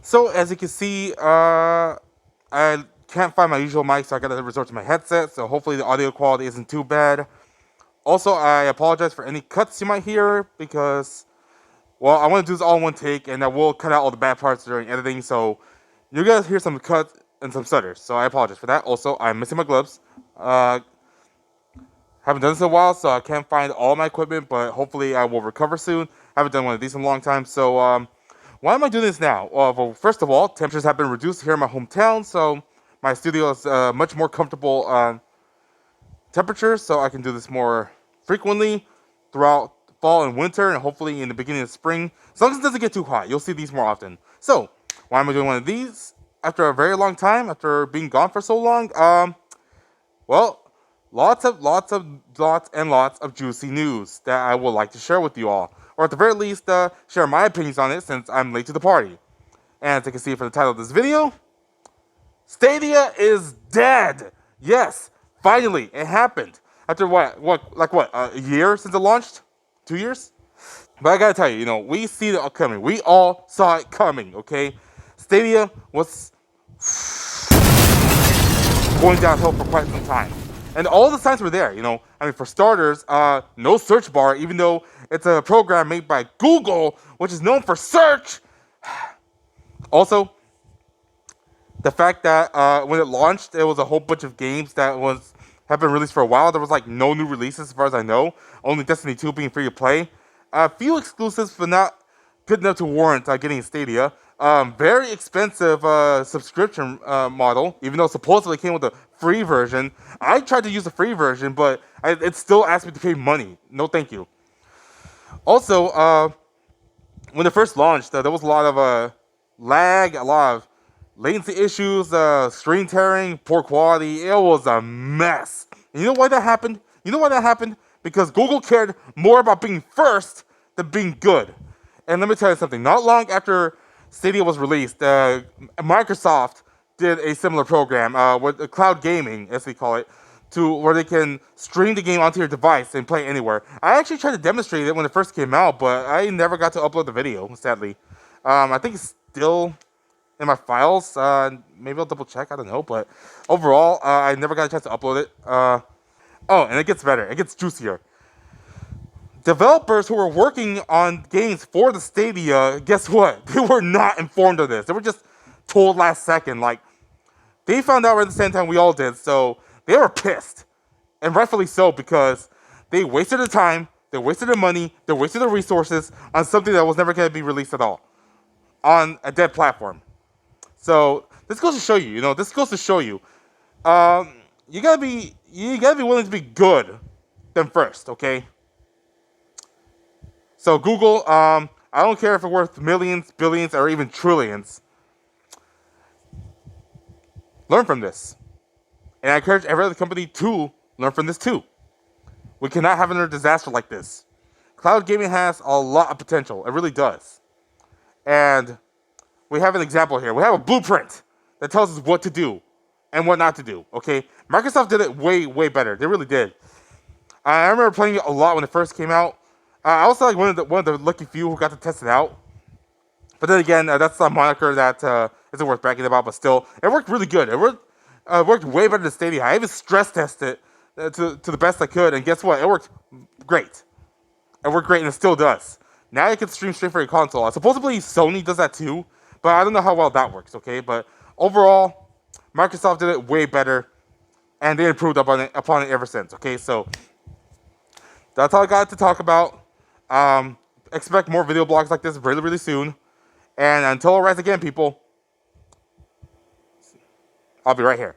So as you can see, I can't find my usual mic, so I gotta resort to my headset. So hopefully the audio quality isn't too bad. Also, I apologize for any cuts you might hear because, well, I want to do this all in one take, and I will cut out all the bad parts during editing. So you're gonna hear some cuts and some stutters. So I apologize for that. Also, I'm missing my gloves. Haven't done this in a while, so I can't find all my equipment, but hopefully I will recover soon. Haven't done one of these in a long time, so why am I doing this now? Well, first of all, temperatures have been reduced here in my hometown, so my studio is much more comfortable temperatures, so I can do this more frequently throughout fall and winter, and hopefully in the beginning of spring. As long as it doesn't get too hot, you'll see these more often. So, why am I doing one of these after a very long time, after being gone for so long? Well, lots and lots of juicy news that I would like to share with you all, or at the very least, share my opinions on it since I'm late to the party. And as you can see from the title of this video, Stadia is dead. Yes, finally, it happened. After a year since it launched? 2 years? But I gotta tell you, we see it coming. We all saw it coming, okay? Stadia was going downhill for quite some time. And all the signs were there, for starters, no search bar, even though it's a program made by Google, which is known for search. Also, the fact that when it launched, it was a whole bunch of games that have been released for a while. There was no new releases as far as I know. Only Destiny 2 being free to play. A few exclusives, but not good enough to warrant getting Stadia. Very expensive subscription model, even though it supposedly came with a free version. I tried to use the free version, but it still asked me to pay money. No, thank you. Also, when it first launched, there was a lot of lag, a lot of latency issues, screen tearing, poor quality. It was a mess. And you know why that happened? Because Google cared more about being first than being good. And let me tell you something. Not long after Stadia was released, Microsoft did a similar program with cloud gaming, as we call it, to where they can stream the game onto your device and play anywhere. I actually tried to demonstrate it when it first came out, but I never got to upload the video, sadly. I think it's still in my files. Maybe I'll double check. I don't know. But overall, I never got a chance to upload it. Oh, and it gets better. It gets juicier. Developers who were working on games for the Stadia, guess what? They were not informed of this. They were just told last second. They found out right at the same time we all did. So they were pissed. And rightfully so, because they wasted their time, they wasted their money, they wasted their resources on something that was never going to be released at all. On a dead platform. So this goes to show you, you gotta be willing to be good than first, okay? So Google, I don't care if it's worth millions, billions, or even trillions. Learn from this. And I encourage every other company to learn from this too. We cannot have another disaster like this. Cloud gaming has a lot of potential. It really does. And we have an example here. We have a blueprint that tells us what to do and what not to do, okay? Microsoft did it way, way better. They really did. I remember playing it a lot when it first came out. I was one of the lucky few who got to test it out. But then again, that's a moniker that isn't worth bragging about, but still, it worked really good. It worked way better than Stadia. I even stress tested it to the best I could, and guess what? It worked great. It worked great, and it still does. Now you can stream straight for your console. Supposedly, Sony does that too, but I don't know how well that works, okay? But overall, Microsoft did it way better, and they improved upon it ever since, okay? So that's all I got to talk about. Expect more video blogs like this really, really soon. And until I rise again, people, I'll be right here.